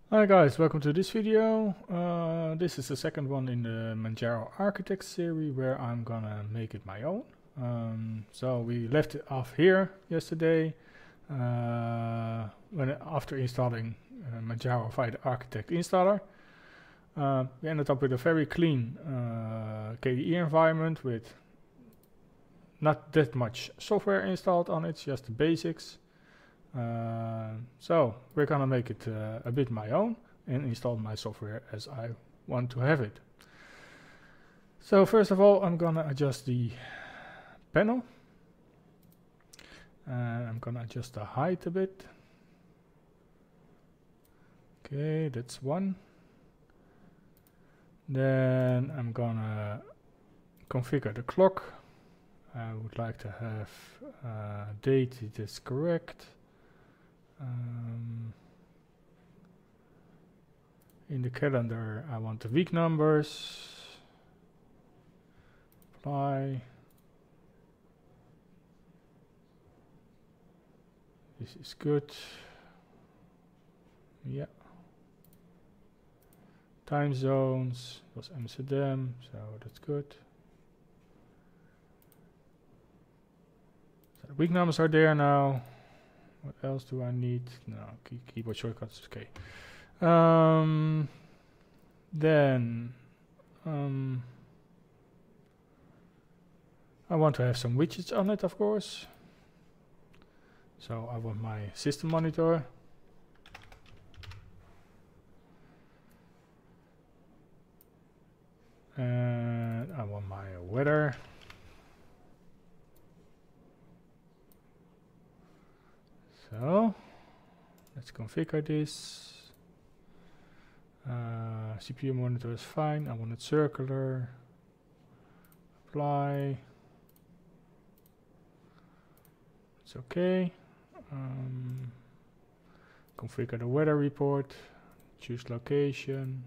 Hi guys, welcome to this video. This is the second one in the Manjaro Architect series where I'm gonna make it my own. So we left it off here yesterday after installing Manjaro via the Architect installer. We ended up with a very clean KDE environment with not that much software installed on it, just the basics. So we're gonna make it a bit my own and install my software as I want to have it. So first of all, I'm gonna adjust the panel. I'm gonna adjust the height a bit. Okay, that's one. Then I'm gonna configure the clock. I would like to have date it is correct. In the calendar I want the week numbers. Apply. This is good. Yeah. Time zones was Amsterdam, so that's good. So the week numbers are there now. What else do I need? No, keyboard shortcuts, okay. Then I want to have some widgets on it, of course. So I want my system monitor. And I want my weather. So let's configure this. CPU monitor is fine. I want it circular. Apply. It's okay. Configure the weather report. Choose location.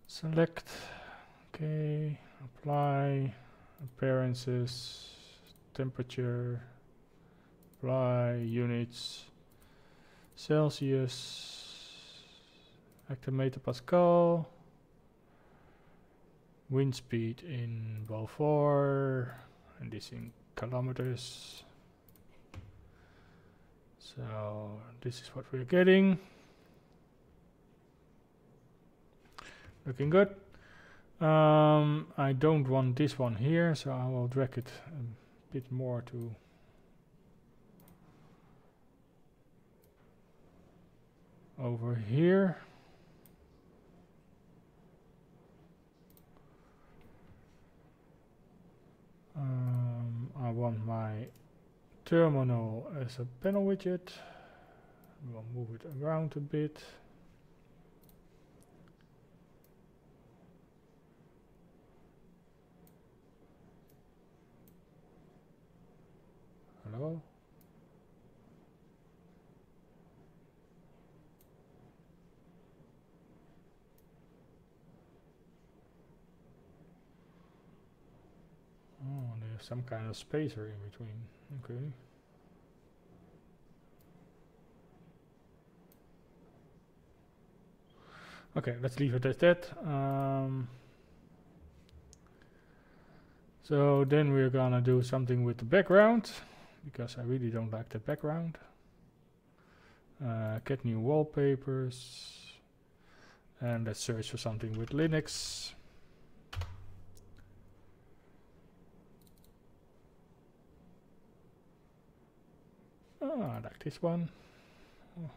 Select. Okay. Apply. Appearances. Temperature. Apply. Units. Celsius. Hectometer Pascal. Wind speed in Balfour. And this in kilometers. So this is what we're getting. Looking good. I don't want this one here, so I will drag it a bit more to over here. I want my terminal as a panel widget. We'll move it around a bit. Hello? Oh, there's some kind of spacer in between. Okay. Okay, let's leave it at that. So then we're gonna do something with the background, because I really don't like the background. Get new wallpapers. And let's search for something with Linux. I like this one. Oh.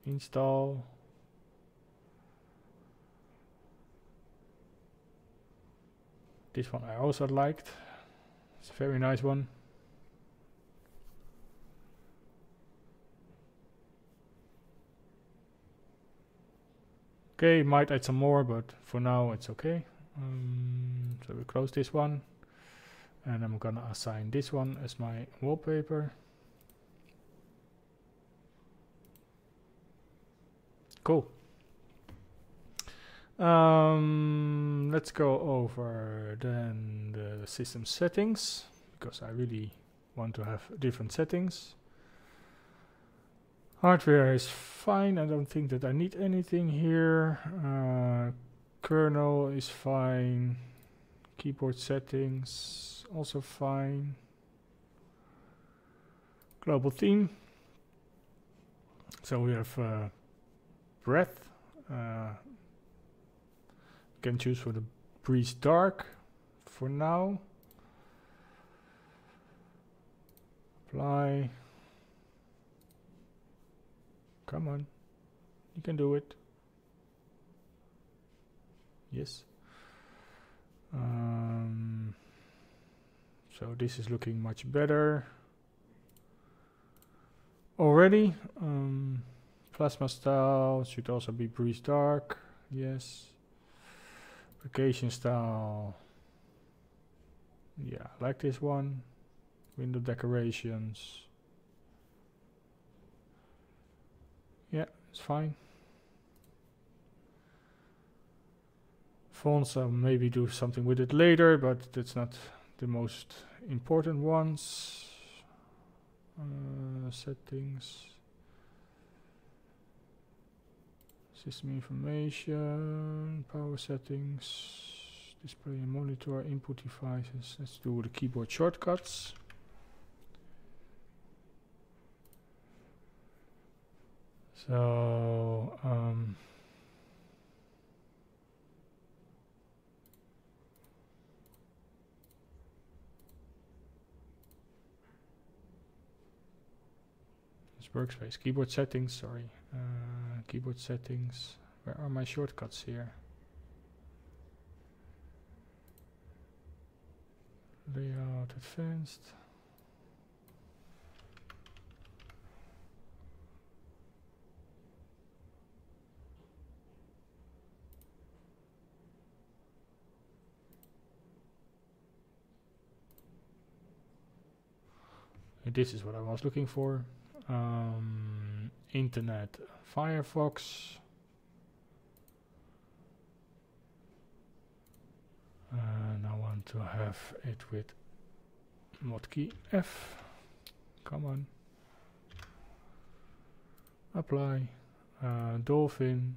Install. This one I also liked. It's a very nice one. Okay, might add some more, but for now it's okay. So we close this one. And I'm gonna assign this one as my wallpaper. Cool. Let's go over then the system settings, because I really want to have different settings. Hardware is fine. I don't think that I need anything here. Kernel is fine. Keyboard settings also fine. Global theme. So we have breadth. Can choose for the breeze dark for now. Apply. Come on, you can do it. Yes. So this is looking much better already. Plasma style should also be breeze dark. Yes. Application style. Yeah, I like this one. Window decorations. Yeah, it's fine. Fonts, I'll maybe do something with it later, but that's not the most important ones. Settings. System information, power settings, display and monitor, input devices. Let's do the keyboard shortcuts. So, this workspace, keyboard settings, sorry. Keyboard settings. Where are my shortcuts here? Layout advanced. And this is what I was looking for. Internet, Firefox. And I want to have it with hotkey F. Come on. Apply. Dolphin.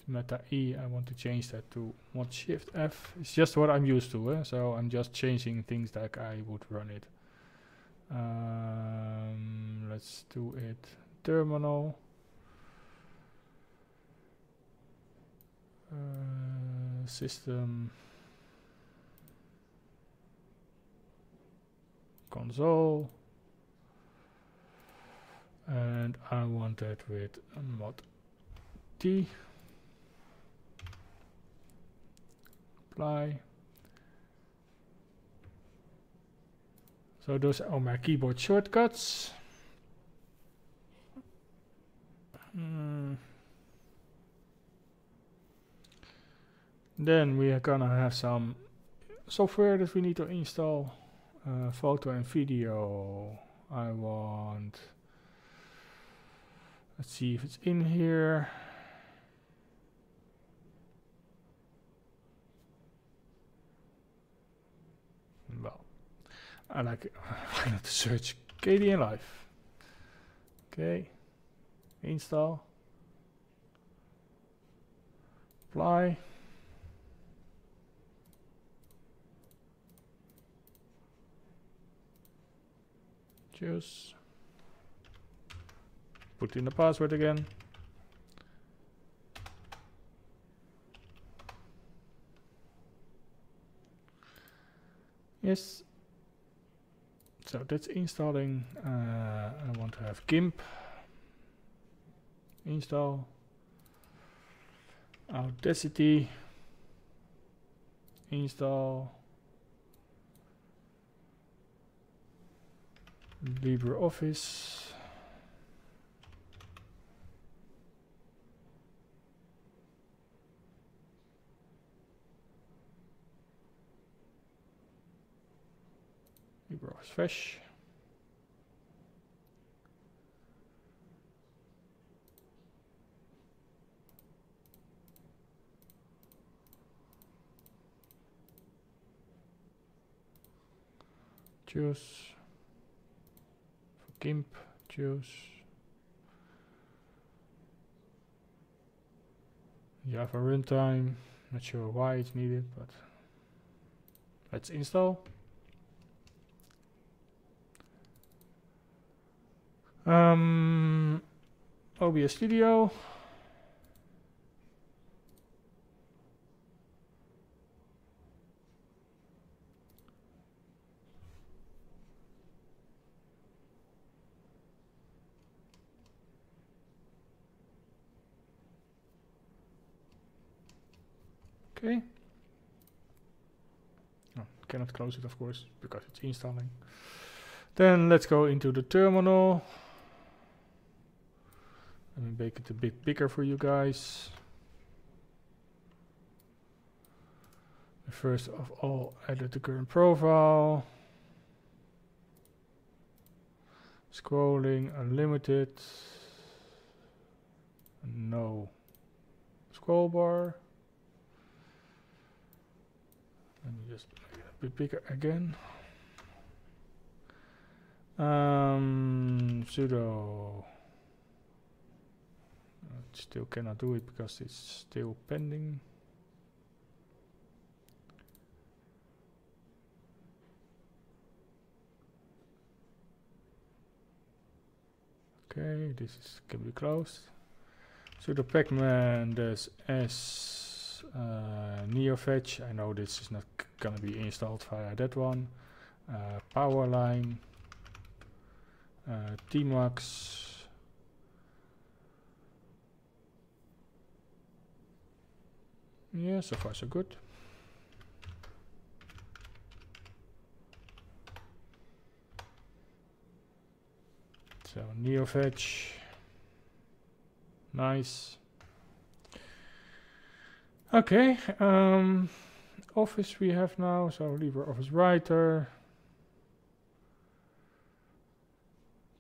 Meta E. I want to change that to mod shift F. It's just what I'm used to, so I'm just changing things like I would run it. Let's do it. Terminal. System. Console. And I want that with mod T. Apply. So those are my keyboard shortcuts. Then we are gonna have some software that we need to install. Photo and video. I want. Let's see if it's in here. Well, I like. Why not search KDE Live? Okay. Install. Apply. Choose. Put in the password again. Yes. So that's installing. I want to have GIMP. Install. Audacity. Install. LibreOffice. LibreOffice Fresh. choose. For GIMP, choose. Java runtime, not sure why it's needed, but let's install. OBS Studio. Okay. Oh, cannot close it, of course, because it's installing. Then let's go into the terminal. Let me make it a bit bigger for you guys. First of all, edit the current profile. Scrolling unlimited. No scroll bar. Let me just make it a bit bigger again. Sudo. Still cannot do it because it's still pending. Okay, this can be closed. Sudo pacman does s neofetch. I know this is not gonna be installed via that one. Powerline, tmux. Yeah, so far so good. So neofetch, nice. Okay, Office we have now, so LibreOffice Writer.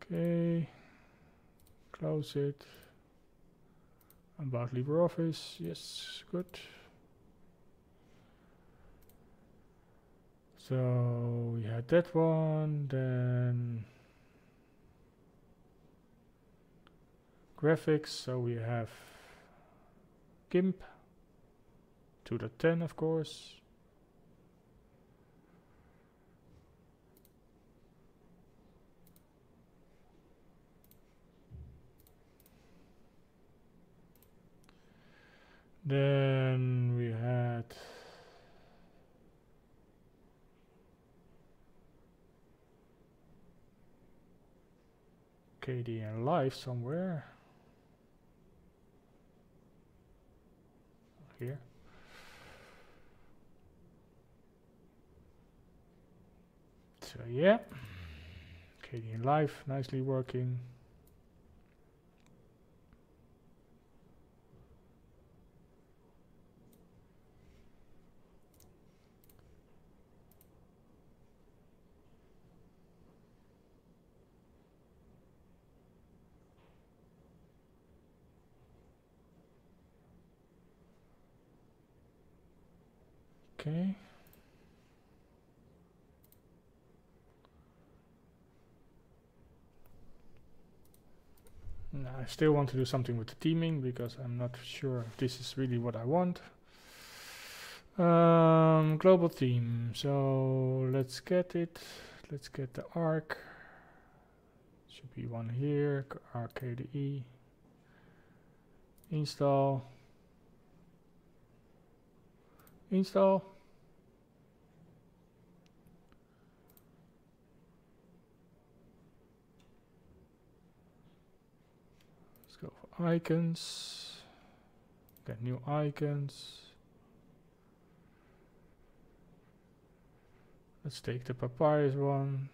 Okay, close it. About LibreOffice, yes, good. So we had that one, then graphics, so we have GIMP to the 10, of course. Then we had KDE and Live somewhere. Here. So yeah, KDE and Live nicely working. Okay. Now I still want to do something with the theming because I'm not sure if this is really what I want. Global theme. So let's get it. Let's get the arc. Should be one here. Arc KDE. Install. Install. Let's go for icons. Get new icons. Let's take the Papyrus one.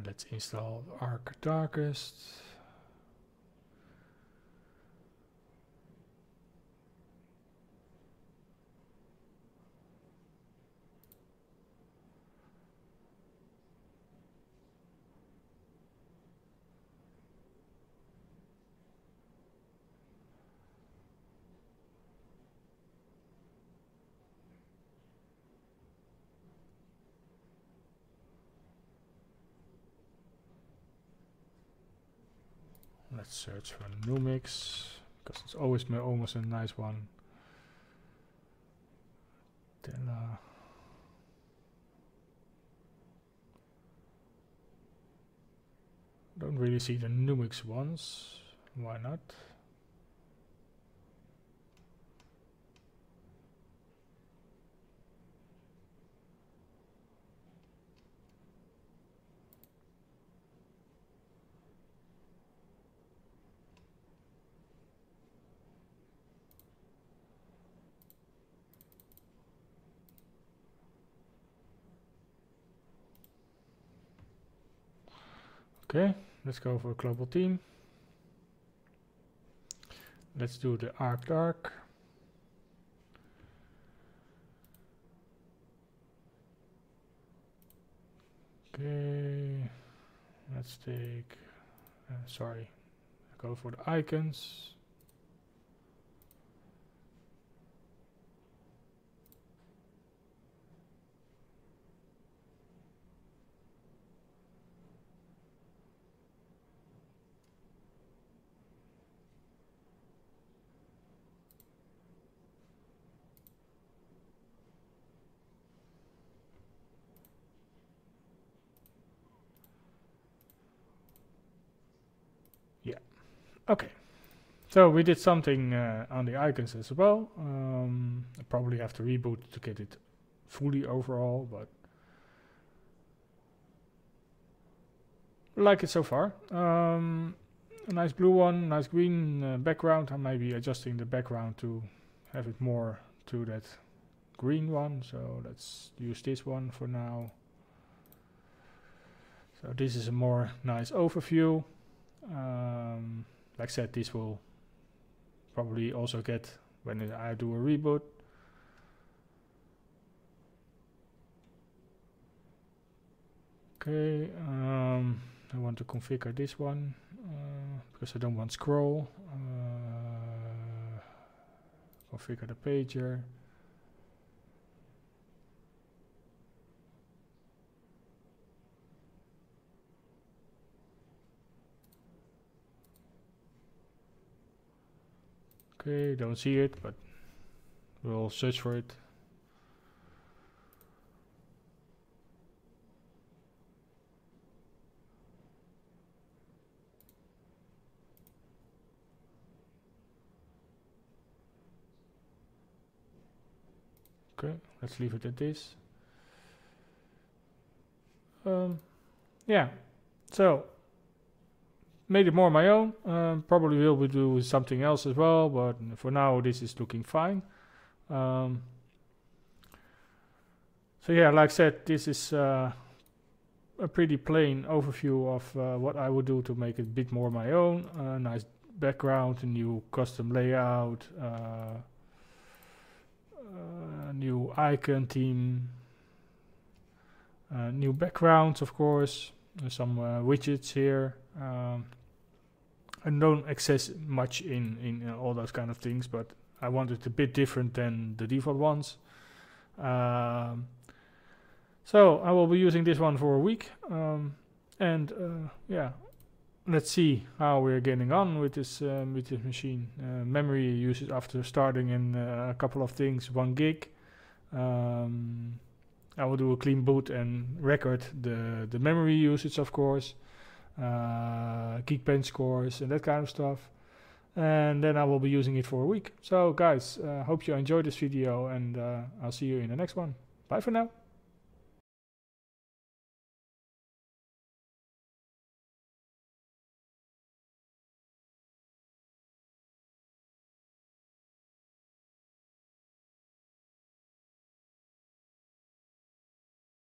Let's install Arc Darkest. Let's search for Numix, because it's always almost a nice one. Tela. Don't really see the Numix ones. Why not? Okay, let's go for a global team. Let's do the arc dark. Okay, let's take, sorry, go for the icons. Okay, so we did something on the icons as well. I probably have to reboot to get it fully overall, but I like it so far. A nice blue one, nice green background. I might be adjusting the background to have it more to that green one. So let's use this one for now. So this is a more nice overview. Like I said, this will probably also get when I do a reboot. Okay, I want to configure this one because I don't want scroll. Configure the pager. Okay, don't see it, but we'll search for it. Okay, let's leave it at this. Yeah, so made it more my own. Probably will be do something else as well, but for now this is looking fine. So yeah, like I said, this is a pretty plain overview of what I would do to make it a bit more my own. Nice background, a new custom layout, new icon theme, new backgrounds, of course, some widgets here. I don't access much in all those kind of things, but I want it a bit different than the default ones. So I will be using this one for a week, and yeah, let's see how we're getting on with this machine. Memory usage after starting in a couple of things, 1 gig. I will do a clean boot and record the memory usage, of course, Geekbench scores and that kind of stuff, and then I will be using it for a week. So guys, hope you enjoyed this video, and I'll see you in the next one. Bye for now.